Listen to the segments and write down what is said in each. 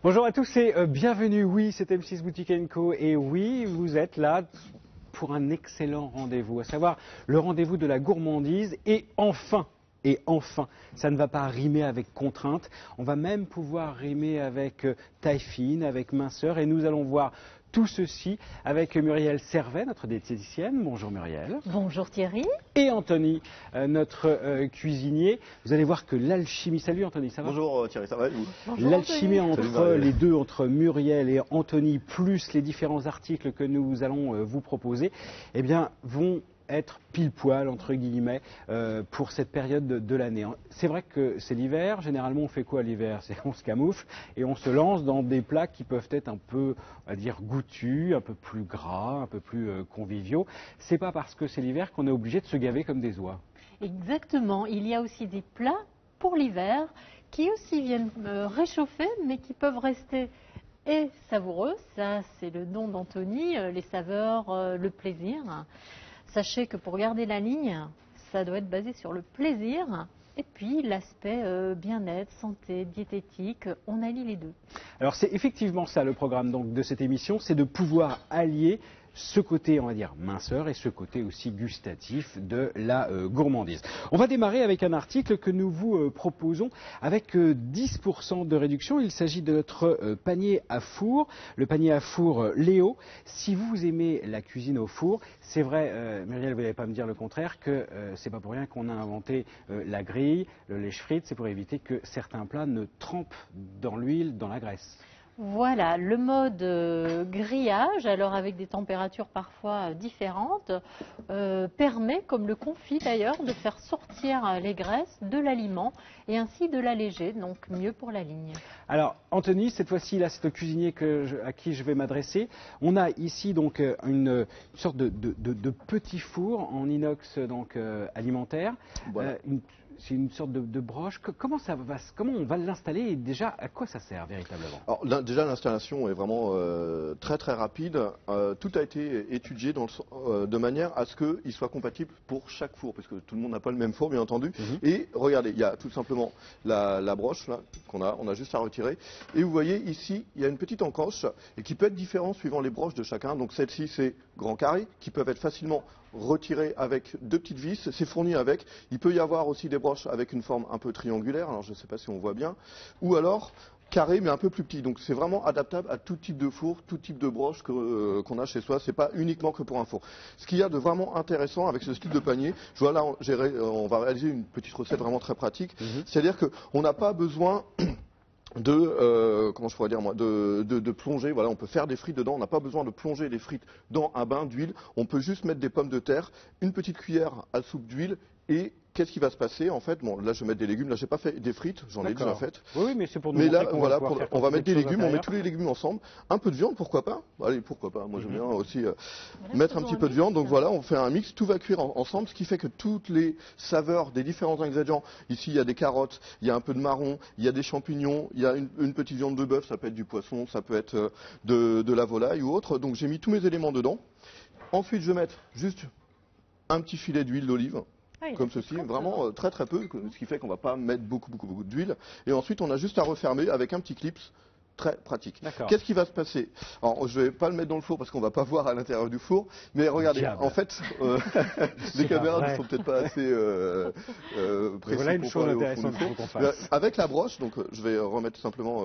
Bonjour à tous et bienvenue, oui c'est M6 Boutique & Co et oui vous êtes là pour un excellent rendez-vous, à savoir le rendez-vous de la gourmandise et enfin, ça ne va pas rimer avec contrainte, on va même pouvoir rimer avec taille fine, avec minceur et nous allons voir tout ceci avec Muriel Servet, notre diététicienne. Bonjour Muriel. Bonjour Thierry. Et Anthony, notre cuisinier. Vous allez voir que l'alchimie... Salut Anthony, ça va? Bonjour Thierry, ça va? L'alchimie entre les deux, entre Muriel et Anthony, plus les différents articles que nous allons vous proposer, eh bien, vont être pile poil entre guillemets pour cette période de l'année. C'est vrai que c'est l'hiver, généralement on fait quoi l'hiver? On se camoufle et on se lance dans des plats qui peuvent être un peu, on va dire, goûtus, un peu plus gras, un peu plus conviviaux. C'est pas parce que c'est l'hiver qu'on est obligé de se gaver comme des oies. Exactement, il y a aussi des plats pour l'hiver qui aussi viennent réchauffer mais qui peuvent rester et savoureux. Ça c'est le don d'Anthony, les saveurs, le plaisir. Sachez que pour garder la ligne, ça doit être basé sur le plaisir et puis l'aspect bien-être, santé, diététique, on allie les deux. Alors c'est effectivement ça le programme donc, de cette émission, c'est de pouvoir allier ce côté, on va dire, minceur et ce côté aussi gustatif de la gourmandise. On va démarrer avec un article que nous vous proposons avec 10% de réduction. Il s'agit de notre panier à four, le panier à four Léo. Si vous aimez la cuisine au four, c'est vrai, Muriel, vous n'allez pas me dire le contraire, que c'est pas pour rien qu'on a inventé la grille, le lèche-frites, c'est pour éviter que certains plats ne trempent dans l'huile, dans la graisse. Voilà, le mode grillage, alors avec des températures parfois différentes, permet, comme le confit d'ailleurs, de faire sortir les graisses de l'aliment et ainsi de l'alléger, donc mieux pour la ligne. Alors Anthony, cette fois-ci, là, c'est le cuisinier à qui je vais m'adresser. On a ici donc une sorte de petit four en inox donc, alimentaire. Voilà. C'est une sorte de broche. Comment on va l'installer et déjà à quoi ça sert véritablement? Alors déjà l'installation est vraiment très très rapide. Tout a été étudié de manière à ce qu'il soit compatible pour chaque four, parce que tout le monde n'a pas le même four bien entendu. Et regardez, il y a tout simplement la broche là on a juste à retirer. Et vous voyez ici, il y a une petite encoche et qui peut être différente suivant les broches de chacun. Donc celle-ci c'est grand carré qui peuvent être facilement retirées avec deux petites vis. C'est fourni avec. Il peut y avoir aussi des broches avec une forme un peu triangulaire. Alors je ne sais pas si on voit bien. Ou alors carré mais un peu plus petit. Donc c'est vraiment adaptable à tout type de four, tout type de broche qu'on a chez soi. C'est pas uniquement que pour un four. Ce qu'il y a de vraiment intéressant avec ce style de panier, je vois là on va réaliser une petite recette vraiment très pratique. C'est-à-dire qu'on n'a pas besoin comment je pourrais dire moi, de plonger, voilà, on peut faire des frites dedans, on n'a pas besoin de plonger les frites dans un bain d'huile, on peut juste mettre des pommes de terre, une petite cuillère à soupe d'huile et qu'est-ce qui va se passer en fait? Bon, là je vais mettre des légumes, là j'ai pas fait des frites, j'en ai déjà faites. Oui, mais c'est pour nous mais montrer là, qu'on voilà, va on va mettre des légumes, on met tous les légumes ensemble, un peu de viande, pourquoi pas? Allez, pourquoi pas? Moi j'aime bien aussi mettre un petit peu de viande, donc voilà, on fait un mix, tout va cuire ensemble, ce qui fait que toutes les saveurs des différents ingrédients, ici il y a des carottes, il y a un peu de marron, il y a des champignons, il y a une petite viande de bœuf, ça peut être du poisson, ça peut être de la volaille ou autre, donc j'ai mis tous mes éléments dedans. Ensuite je vais mettre juste un petit filet d'huile d'olive. Comme ceci, vraiment très très peu, ce qui fait qu'on ne va pas mettre beaucoup d'huile. Et ensuite, on a juste à refermer avec un petit clips, très pratique. Qu'est-ce qui va se passer? Alors, je ne vais pas le mettre dans le four parce qu'on ne va pas voir à l'intérieur du four, mais regardez, en fait, les caméras ne sont peut-être pas assez précises voilà une pour chose aller au fond intéressante du four. qu'on fasse. Avec la broche, donc je vais remettre simplement...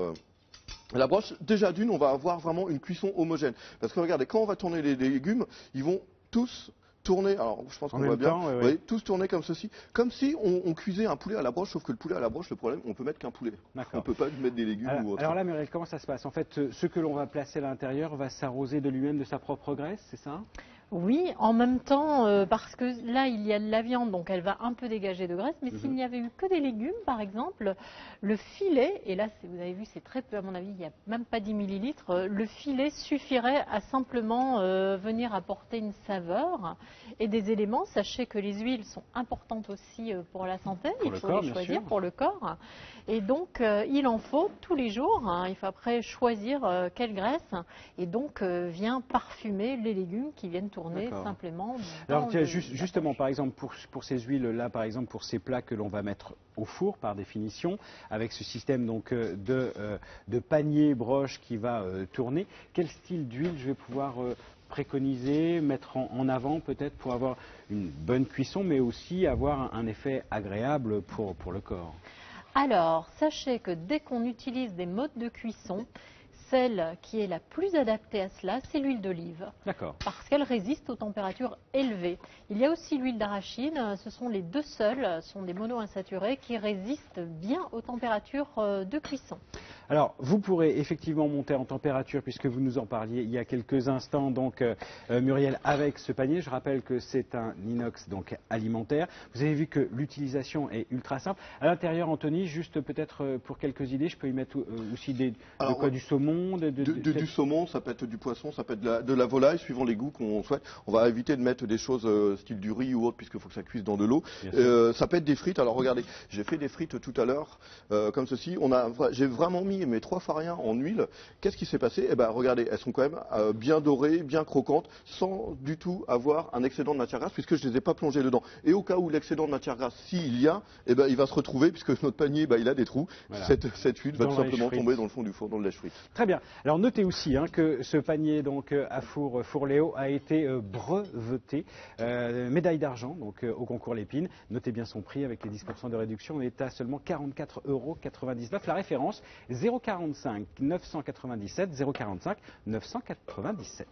la broche, déjà d'une, on va avoir vraiment une cuisson homogène. Parce que regardez, quand on va tourner les légumes, ils vont tous tourner, alors je pense qu'on voit bien, vous voyez, tous tourner comme ceci, comme si on cuisait un poulet à la broche, sauf que le poulet à la broche, le problème, on peut mettre qu'un poulet. On ne peut pas mettre des légumes ou autre. Alors là, Muriel, comment ça se passe? En fait, ce que l'on va placer à l'intérieur va s'arroser de lui-même de sa propre graisse, c'est ça? Oui, en même temps, parce que là, il y a de la viande, donc elle va un peu dégager de graisse, mais s'il n'y avait eu que des légumes, par exemple, le filet, et là, vous avez vu, c'est très peu, à mon avis, il n'y a même pas 10 millilitres, le filet suffirait à simplement venir apporter une saveur et des éléments. Sachez que les huiles sont importantes aussi pour la santé, il faut les choisir pour le corps. Et donc, il en faut tous les jours, il faut après choisir quelle graisse, et donc vient parfumer les légumes qui viennent tourner tourner simplement. Alors tiens, justement, par exemple, pour ces huiles-là, par exemple, pour ces plats que l'on va mettre au four, par définition, avec ce système donc de panier broche qui va tourner, quel style d'huile je vais pouvoir préconiser, mettre en avant peut-être pour avoir une bonne cuisson, mais aussi avoir un effet agréable pour le corps? Alors, sachez que dès qu'on utilise des modes de cuisson, celle qui est la plus adaptée à cela, c'est l'huile d'olive. D'accord. Parce qu'elle résiste aux températures élevées. Il y a aussi l'huile d'arachide, ce sont les deux seuls, sont des monoinsaturés qui résistent bien aux températures de cuisson. Alors, vous pourrez effectivement monter en température, puisque vous nous en parliez il y a quelques instants, donc Muriel, avec ce panier. Je rappelle que c'est un inox donc alimentaire. Vous avez vu que l'utilisation est ultra simple. À l'intérieur, Anthony, juste peut-être pour quelques idées, je peux y mettre aussi du saumon, du saumon, ça peut être du poisson, ça peut être de la volaille, suivant les goûts qu'on souhaite. On va éviter de mettre des choses style du riz ou autre, puisqu'il faut que ça cuise dans de l'eau. Ça peut être des frites. Alors regardez, j'ai fait des frites tout à l'heure, comme ceci. J'ai vraiment mis mes 3 farins en huile. Qu'est-ce qui s'est passé? Eh ben, regardez, elles sont quand même bien dorées, bien croquantes, sans du tout avoir un excédent de matière grasse, puisque je ne les ai pas plongées dedans. Et au cas où l'excédent de matière grasse, s'il y a, eh ben, il va se retrouver, puisque notre panier, il a des trous. Voilà. Cette huile va tout simplement tomber dans le fond du four, dans le lèche-frites. Très bien. Alors notez aussi que ce panier donc à four Fourléo a été breveté, médaille d'argent donc au concours Lépine. Notez bien son prix avec les 10% de réduction. On est à seulement 44,99 €. La référence 045 997 045 997.